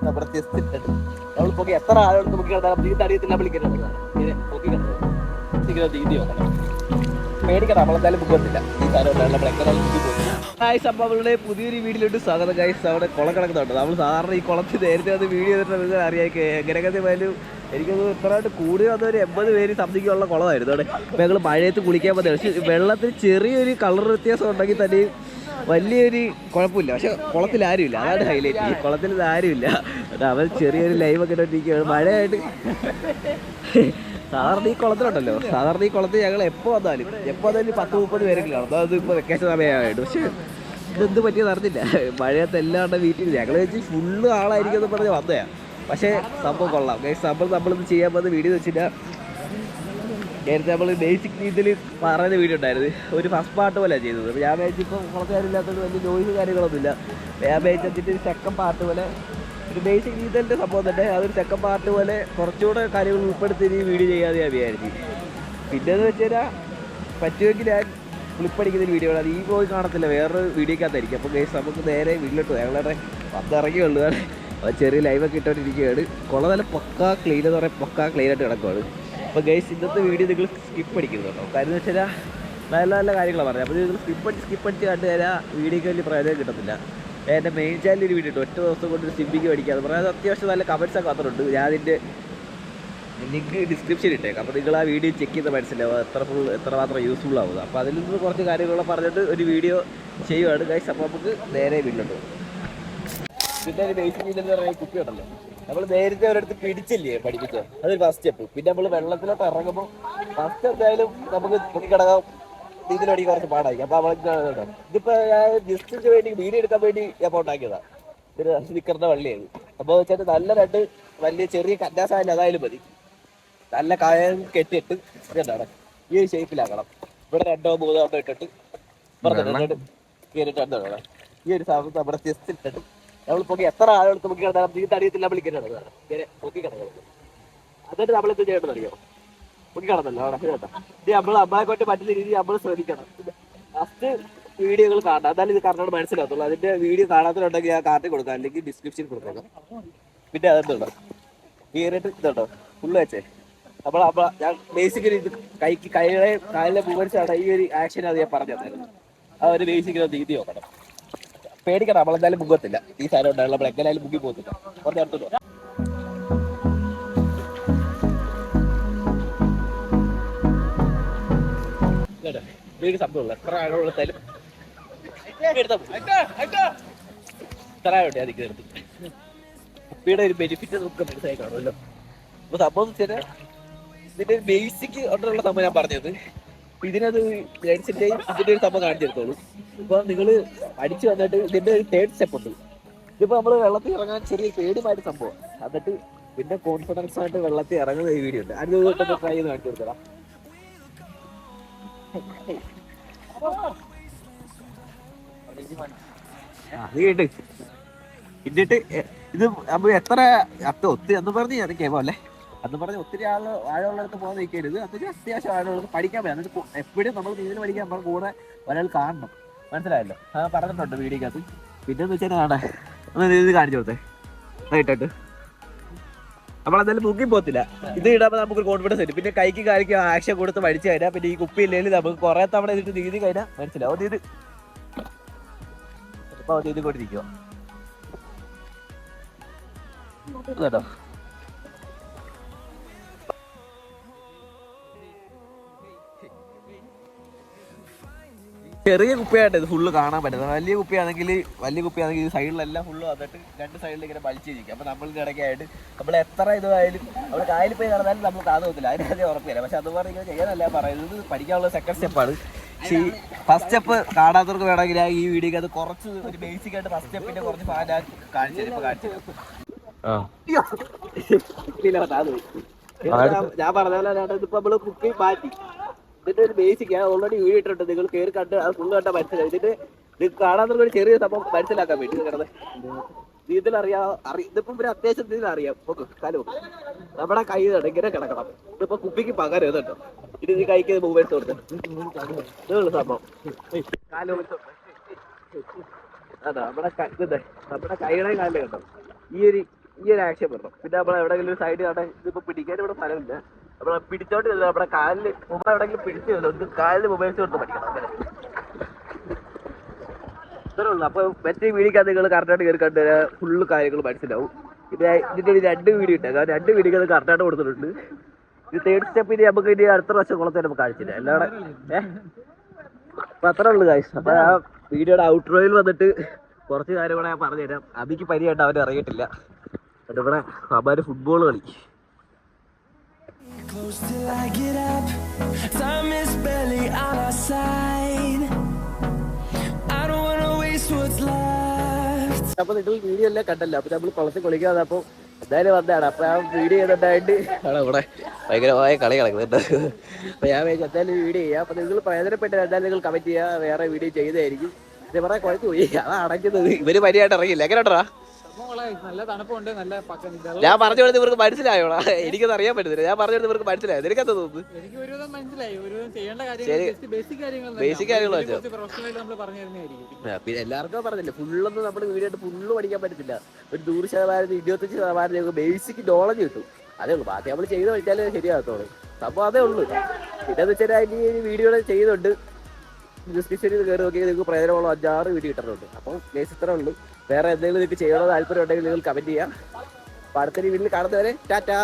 നമ്മുടെ ചെസ്റ്റ് ഇട്ടിട്ട് നമ്മൾ പൊക്കി എത്ര ആളുകൾക്ക് പൊക്കി കിടന്നാൽ ഈ തടിയത്തില്ല വിളിക്കുന്നത് ഇങ്ങനെ പൊക്കി കിടന്നത് രീതി നോക്കണം. പേടിക്കണം, നമ്മളെന്തായാലും മുഖത്തില്ല. ഈ സാധനം നമ്മൾ എങ്ങനെ ഗായ്സ്, അപ്പോൾ അവളുടെ പുതിയൊരു വീഡിയോയിലോട്ട് സ്വാഗതം. ഗായ്സ്, അവിടെ കുളം കിടക്കുന്നുണ്ട്. നമ്മൾ സാധാരണ ഈ കുളത്തിൽ നേരത്തെ അത് വീഡിയോ ചെയ്തിട്ട് അറിയാം എങ്ങനെയൊക്കെ പോയാലും എനിക്കത് ഇത്രയായിട്ട് കൂടി വന്ന ഒരു 80 പേര് സംതിങ് ഉള്ള കുളമായിരുന്നു അവിടെ. അപ്പോൾ ഞങ്ങൾ മഴയത്ത് കുളിക്കാൻ പറ്റില്ല. പക്ഷേ വെള്ളത്തിൽ ചെറിയൊരു കളർ വ്യത്യാസം ഉണ്ടെങ്കിൽ തന്നെ വലിയൊരു കുഴപ്പമില്ല. പക്ഷെ കുളത്തിൽ ആരുമില്ല, അതാണ് ഹൈലൈറ്റ്. ഈ കുളത്തിൽ ആരുമില്ല. അവൻ ചെറിയൊരു ലൈവൊക്കെ ഇട്ടിരിക്കുകയാണ് മഴയായിട്ട്. സാധാരണ ഈ കുളത്തിലുണ്ടല്ലോ, സാധാരണ ഈ കുളത്തിൽ ഞങ്ങൾ എപ്പോൾ വന്നാലും 10-30 പേരെങ്കിലും കാണും. അതായത് ഇപ്പോൾ വെക്കേഷൻ സമയമായിട്ട്. പക്ഷേ ഇതെന്ത് പറ്റിയെന്ന് അറിഞ്ഞില്ല. മഴയത്ത് എല്ലാവരുടെ വീട്ടിൽ ഞങ്ങൾ വെച്ച് ഫുള്ള് ആളായിരിക്കും എന്ന് പറഞ്ഞ് വന്നതാണ്. പക്ഷേ സംഭവം കൊള്ളാം. നമ്മളിത് ചെയ്യാൻ പോകുന്ന വീഡിയോ എന്ന് വെച്ചാൽ നേരത്തെ നമ്മൾ ബേസിക് രീതിയിൽ പറയുന്ന വീഡിയോ ഉണ്ടായിരുന്നു. ഒരു ഫസ്റ്റ് പാർട്ട് പോലെ ചെയ്തത്. അപ്പോൾ ഞാൻ വെച്ചിപ്പോൾ കുറച്ചുകാരില്ലാത്തത് വലിയ നോയിസ് കാര്യങ്ങളൊന്നുമില്ല. ഞാൻ വെച്ചിട്ട് ഒരു സെക്കൻഡ് പാർട്ട് പോലെ ഒരു ബേസിക് രീതിയിലെ സംഭവം തന്നെ അതൊരു സെക്കൻഡ് പാർട്ട് പോലെ കുറച്ചുകൂടെ കാര്യങ്ങൾ ഉൾപ്പെടുത്തി ഈ വീഡിയോ ചെയ്യാതെ ഞാൻ വിചാരിച്ചു. പിന്നെയെന്ന് വെച്ച് കഴിഞ്ഞാൽ പറ്റുമെങ്കിൽ ഞാൻ ക്ലിപ്പടിക്കുന്ന വീഡിയോ അത് ഈ പോയി കാണത്തില്ല, വേറൊരു വീഡിയോക്കകത്തായിരിക്കും. അപ്പോൾ ഗൈസ് നമുക്ക് നേരെ വീട്ടിലോട്ട് ഞങ്ങളുടെ വന്നിറങ്ങിയുള്ളൂ. അപ്പോൾ ചെറിയ ലൈവൊക്കെ ഇട്ടുകൊണ്ടിരിക്കുകയാണ്. കുളം നല്ല പക്കാ ക്ലീൻ എന്ന് പറയാൻ പക്കാ ക്ലീനായിട്ട് കിടക്കുവാണ്. അപ്പോൾ ഗൈസ് ഇന്നത്തെ വീഡിയോ നിങ്ങൾ സ്കിപ്പ് അടിക്കുന്നത് കേട്ടോ. കാര്യം എന്ന് വെച്ചാൽ നല്ല നല്ല കാര്യങ്ങളാണ് പറഞ്ഞത്. അപ്പോൾ നിങ്ങൾ സ്കിപ്പ് അടിച്ച് കണ്ടു തരാം, വീഡിയോക്ക് വലിയ പ്രയോജനം കിട്ടത്തില്ല. എൻ്റെ മെയിൻ ചാനലിൽ ഒരു വീഡിയോ ഇട്ടു, ഒറ്റ ദിവസം കൊണ്ട് സ്വിമ്മിങ് പഠിക്കാതെ പറയാതെ അത്യാവശ്യം നല്ല കമൻസൊക്കെ വന്നിട്ടുണ്ട്. ഞാൻ അതിൻ്റെ ലിങ്ക് ഡിസ്ക്രിപ്ഷനിൽ ഇട്ടേക്കാം. അപ്പോൾ നിങ്ങൾ ആ വീഡിയോ ചെക്ക് ചെയ്ത് മനസ്സിലാവും എത്രമാത്രം യൂസ്ഫുൾ ആവുക. അപ്പോൾ അതിൽ നിന്ന് കുറച്ച് കാര്യങ്ങളൊക്കെ പറഞ്ഞിട്ട് ഒരു വീഡിയോ ചെയ്യുവാണ് ഗൈസ്. അപ്പോൾ നമുക്ക് നേരെ വീട്ടിലോട്ട് പോകും. പിന്നെ ഒരു ബേസിക് എന്ന് പറയുന്ന കുപ്പി ഉണ്ടല്ലോ, നമ്മൾ നേരത്തെ ഒരിടത്ത് പിടിച്ചില്ലേ പഠിപ്പിച്ചത്, അതൊരു ഫസ്റ്റ് സ്റ്റെപ്പ്. പിന്നെ നമ്മൾ വെള്ളത്തിലോട്ട് ഇറങ്ങുമ്പോൾ ഫസ്റ്റ് എന്തായാലും നമുക്ക് തുണിക്കിടക്കാം ഇതിലടി കുറച്ച് പാടായിരിക്കും. അപ്പോൾ അവൾക്ക് ഇതിപ്പോൾ ഞാൻ ജസ്റ്റ് വേണ്ടി വീഡിയോ എടുക്കാൻ വേണ്ടി ഞാൻ ഉണ്ടാക്കിയതാണ്. ഒരു സ്റ്റിക്കറിൻ്റെ വള്ളിയായത്. അപ്പോൾ വെച്ചാൽ നല്ല രണ്ട് വലിയ ചെറിയ കന്നാസായാലും അതായാലും മതി. നല്ല കായം കെട്ടിയിട്ട് എന്താണ് ഈ ഒരു ഷേപ്പിലാക്കണം. ഇവിടെ 2-3 എണ്ണം ഇട്ടിട്ട് പറഞ്ഞിട്ട് കയറിയിട്ട് എന്താണ് ഈ ഒരു സാധനം നമ്മുടെ ചെസ്റ്റ് ഇട്ടിട്ട് നമ്മൾ പൊക്കി എത്ര ആളുകൾക്ക് പൊക്കി കിടന്നാൽ ഈ തടിയത്തില്ല വിളിക്കുന്നത് ഇങ്ങനെ പൊക്കി കിടക്കുന്നത്. എന്നിട്ട് നമ്മളെന്ത് ചെയ്യേണ്ടത് അറിയോ? പൊക്കി കിടന്നല്ലോ അവിടെ കേട്ടോ. ഇത് നമ്മളെ കൊണ്ട് പറ്റുന്ന രീതിയിൽ നമ്മൾ ശ്രദ്ധിക്കണം. ഫസ്റ്റ് വീഡിയോകൾ കാണണം, എന്നാലും ഇത് കറക്റ്റ് മനസ്സിലാകത്തുള്ളൂ. അതിന്റെ വീഡിയോ കാണാത്തതുണ്ടെങ്കിൽ ഞാൻ കാർട്ടിൽ കൊടുക്കാം, അല്ലെങ്കിൽ ഡിസ്ക്രിപ്ഷനിൽ കൊടുക്കാം. പിന്നെ അതെന്തുണ്ടോ കയറിയിട്ട് ഇതുണ്ടോ ഫുള്ള് വെച്ചേ നമ്മൾ ഞാൻ ബേസിക്കലി ഇത് കാലിലെ മൂവ്മെന്റ്സാണ് ഈ ഒരു ആക്ഷൻ അത് ഞാൻ പറഞ്ഞു തന്നായിരുന്നു. ആ ഒരു ബേസിക്കലി രീതി നോക്കണം. പേടിക്കണം, നമ്മളെന്തായാലും മുഖത്തില്ല. ഈ സാധനം ഉണ്ടായാലും നമ്മൾ എങ്ങനെയായാലും മുങ്ങി പോകത്തില്ല. കുറച്ച് അടുത്തുണ്ടോ വീട് സംഭവമുള്ള എത്ര ആളുകളെടുത്താലും എത്ര ആളുണ്ട് അതിക്ക് എടുത്ത് കുപ്പിയുടെ ഒരു ബെനിഫിറ്റ് നമുക്ക് മനസ്സിലായി കാണുമല്ലോ. അപ്പൊ സംഭവം വെച്ചാൽ ഇതിന്റെ ഒരു ബേസിക് ഉള്ള സംഭവം ഞാൻ പറഞ്ഞത്. ഇതിനത് ഇതിന്റെ ഒരു സംഭവം കാണിച്ചെടുത്തോളൂ. ഇപ്പൊ നിങ്ങൾ അടിച്ചു വന്നിട്ട് ഇതിന്റെ ഒരു 3rd സ്റ്റെപ്പ് ഉണ്ട്. ഇതിപ്പോ നമ്മള് വെള്ളത്തിൽ ഇറങ്ങാൻ ചെറിയ പേടിയുമായിട്ട് സംഭവം. എന്നിട്ട് പിന്നെ കോൺഫിഡൻസ് ആയിട്ട് വെള്ളത്തിൽ ഇറങ്ങുന്ന ഈ വീഡിയോ ഉണ്ട്. അത് ട്രൈ ചെയ്ത് കാണിച്ചു കൊടുക്കണം. അത് കേട്ട് എന്നിട്ട് ഇത് നമ്മൾ എത്ര ഒത്തിരി എന്ന് പറഞ്ഞ് ഞാൻ കേൾക്കാം അല്ലേ, അന്ന് പറഞ്ഞ് ഒത്തിരി ആഴമുള്ളടത്ത് പോകാൻ നിൽക്കരുത്. അതൊരു അത്യാവശ്യം ആഴമുള്ളത് പഠിക്കാൻ പറ്റും. എന്നിട്ട് എപ്പോഴും നമ്മൾ നീന്തൽ പഠിക്കാൻ നമ്മൾ കൂടെ ഒരാൾ കാണണം. മനസ്സിലായല്ലോ? ആ പറഞ്ഞിട്ടുണ്ട് വീഡിയോക്കകത്ത്. പിന്നെന്ന് വെച്ചാൽ കാണാ ഒന്ന് ഇത് കാണിച്ചു കൊടുത്തേ ഇട്ടിട്ട് നമ്മളെന്തായാലും മുങ്ങി പോകത്തില്ല. ഇത് ഇടുമ്പോൾ നമുക്കൊരു കോൺഫിഡൻസ് വരും. പിന്നെ കൈക്ക് കാലിക്ക് ആക്ഷൻ കൊടുത്ത് പഠിച്ചു കഴിഞ്ഞാൽ പിന്നെ ഈ കുപ്പി ഇല്ലെങ്കിൽ നമുക്ക് കുറെ തവണ ഇതിട്ട് നീതി കഴിഞ്ഞാൽ മനസ്സിലാവും. ഇത് ഇപ്പൊ നീതി കൊണ്ടിരിക്കുക കേട്ടോ. ചെറിയ കുപ്പിയായിട്ട് ഇത് ഫുള്ള് കാണാൻ പറ്റുന്നത്. വലിയ കുപ്പിയാണെങ്കിൽ സൈഡിലെല്ലാം ഫുള്ള് വന്നിട്ട് 2 സൈഡിൽ ഇങ്ങനെ വലിച്ചിരിക്കും. അപ്പൊ നമ്മളിന്റെ ഇടയ്ക്കായിട്ട് നമ്മൾ എത്ര ഇതായാലും നമ്മൾ കായലിൽ പോയി നടന്നാലും നമ്മൾ കാണുന്നില്ല, അതിനകത്ത് ഉറപ്പില്ല. പക്ഷെ അതുപോലെ ഇങ്ങനെ ചെയ്യാനല്ല പറയുന്നത്. പഠിക്കാനുള്ള സെക്കൻഡ് സ്റ്റെപ്പാണ്. പക്ഷേ ഈ ഫസ്റ്റ് സ്റ്റെപ്പ് കാണാത്തവർക്ക് വേണമെങ്കിൽ ഈ വീഡിയോക്ക് അത് കുറച്ച് ഒരു ബേസിക് ആയിട്ട് ഫസ്റ്റ് സ്റ്റെപ്പിന്റെ കുറച്ച് ഭാഗം ഞാൻ കാണിച്ചു തരും. ഞാൻ പറഞ്ഞ പോലെ ഇതിപ്പോ നമ്മള് കുപ്പി മാറ്റി ഇതിന്റെ ഒരു ബേസിക് ഓൾറെഡി വീഡിയോ ഇട്ടിട്ടുണ്ട്. നിങ്ങൾ കയറി കണ്ട് അത് ഫുള്ള് കണ്ടാൽ മനസ്സിലാവും. ഇതിന്റെ നിങ്ങൾക്ക് കാണാത്ത ഒരു ചെറിയ സംഭവം മനസ്സിലാക്കാൻ വേണ്ടി കിടന്നത് ഇതിലറിയാം. ഇതിപ്പം ഒരു അത്യാവശ്യം ഇതിൽ അറിയാം. നോക്ക് കാലോ നമ്മുടെ കൈ ഇങ്ങനെ കിടക്കണം. ഇതിപ്പോ കുപ്പിക്ക് പകരം ഇതുണ്ടോ, ഇത് ഈ കൈക്ക് മൂവ്മെന്റ്സ് കൊടുത്ത് ഇതുള്ള സംഭവം കാലോ അതാ നമ്മുടെ കൈയുടെ കാലിൽ കണ്ടോ ഈ ഒരു ഈ ഒരു ആക്ഷൻ വരണം. പിന്നെ നമ്മൾ എവിടെയെങ്കിലും ഒരു സൈഡ് കാണാൻ ഇതിപ്പോൾ പിടിക്കാൻ ഇവിടെ സ്ഥലമില്ല. നമ്മൾ പിടിച്ചോണ്ട് നമ്മുടെ കാലിൽ മൊബൈൽ എവിടെയെങ്കിലും പിടിച്ചു തരുന്നുണ്ട്, കാലിൽ മൊബൈൽസ് കൊടുത്ത് പഠിക്കണം. അങ്ങനെ ഇത്രേ ഉള്ളൂ. അപ്പോൾ മറ്റേ വീഡിയോക്കകത്ത് നിങ്ങൾ കറക്റ്റായിട്ട് കയറി കണ്ട് ഫുള്ള് കാര്യങ്ങൾ മനസ്സിലാവും. പിന്നെ ഇതിൻ്റെ ഒരു 2 വീഡിയോ ഉണ്ട്, കാരണം 2 വീഡിയോ അത് കറക്റ്റായിട്ട് കൊടുത്തിട്ടുണ്ട്. ഇത് 3rd സ്റ്റെപ്പ് ഇനി നമുക്ക് ഇനി അടുത്ത പ്രാവശ്യം കുളത്തെ നമുക്ക് കാണിച്ചില്ല എല്ലാവരുടെ. അപ്പം അത്രേ ഉള്ളൂ ഗൈസ്. അപ്പം ആ വീഡിയോയുടെ ഔട്ട്രോയിൽ വന്നിട്ട് കുറച്ച് കാര്യങ്ങൾ ഞാൻ പറഞ്ഞുതരാം. അബിക്ക് പനിയായിട്ട് അവൻ അറിയത്തില്ല. ഇവിടെ അമ്മാര് ഫുട്ബോൾ കളി. അപ്പൊ നിങ്ങൾ വീഡിയോ എല്ലാം കണ്ടല്ലോ. അപ്പൊ നമ്മൾ കുളത്തിൽ കളിക്കാതെ അപ്പൊ എന്തായാലും വന്നതാണ്. അപ്പൊ ആ വീഡിയോ ചെയ്തിട്ടായിട്ട് ആണ് ഇവിടെ ഭയങ്കരമായ കളി കളക്കുന്നുണ്ട്. അപ്പൊ ഞാൻ എന്തായാലും വീഡിയോ ചെയ്യാം. അപ്പൊ നിങ്ങൾ പ്രയോജനപ്പെട്ട എന്തായാലും നിങ്ങൾ കമന്റ് ചെയ്യുക, വേറെ വീഡിയോ ചെയ്തായിരിക്കും. ഇത് പറയാൻ കുഴച്ച് പോയി, അതാ അടയ്ക്കുന്നത്. ഇവര് പനിയായിട്ട് ഇറങ്ങിയില്ല. എങ്ങനെയാ നല്ല തണുപ്പുണ്ട്, നല്ല ഞാൻ പറഞ്ഞു കൊടുത്ത് ഇവർക്ക് മനസ്സിലായോടാ? എനിക്കത് അറിയാൻ പറ്റുന്നില്ല. ഞാൻ പറഞ്ഞു കൊടുത്ത് ഇവർക്ക് മനസ്സിലായത്. എനിക്കത് തോന്നുന്നു എനിക്ക് ഒരുവിധം മനസ്സിലായി. ഒരുവിധം ചെയ്യേണ്ട ബേസിക് കാര്യങ്ങൾ പറഞ്ഞിരുന്നതായിരിക്കും. പിന്നെ എല്ലാവർക്കും പറഞ്ഞില്ല, ഫുള്ളൊന്നും നമ്മൾ വീഡിയോ ആയിട്ട് ഫുള്ള് പഠിക്കാൻ പറ്റത്തില്ല. ഒരു 100%, 25% ബേസിക് നോളജ് കിട്ടും. അതേ ഉള്ളൂ. ബാക്കി നമ്മൾ ചെയ്ത് പഠിച്ചാലേ ശരിയാകത്തോളൂ. സംഭവം അതേ ഉള്ളൂ. പിന്നെ എന്ന് വെച്ചാൽ ഈ വീഡിയോ ചെയ്യുന്നുണ്ട്, ഡിസ്ക്രിപ്ഷനിൽ കയറി നോക്കിയാൽ നിങ്ങൾക്ക് പ്രയോജനമുള്ള 5-6 വീഡിയോ കിട്ടുന്നുണ്ട്. അപ്പം ബേസ് ഇത്രേ ഉള്ളൂ. വേറെ എന്തെങ്കിലും നിങ്ങൾക്ക് ചെയ്യണോ താല്പര്യം ഉണ്ടെങ്കിൽ നിങ്ങൾ കമന്റ് ചെയ്യാം. അപ്പോൾ അടുത്തൊരു വീട്ടിൽ കാണുന്നവരെ ടാറ്റാ.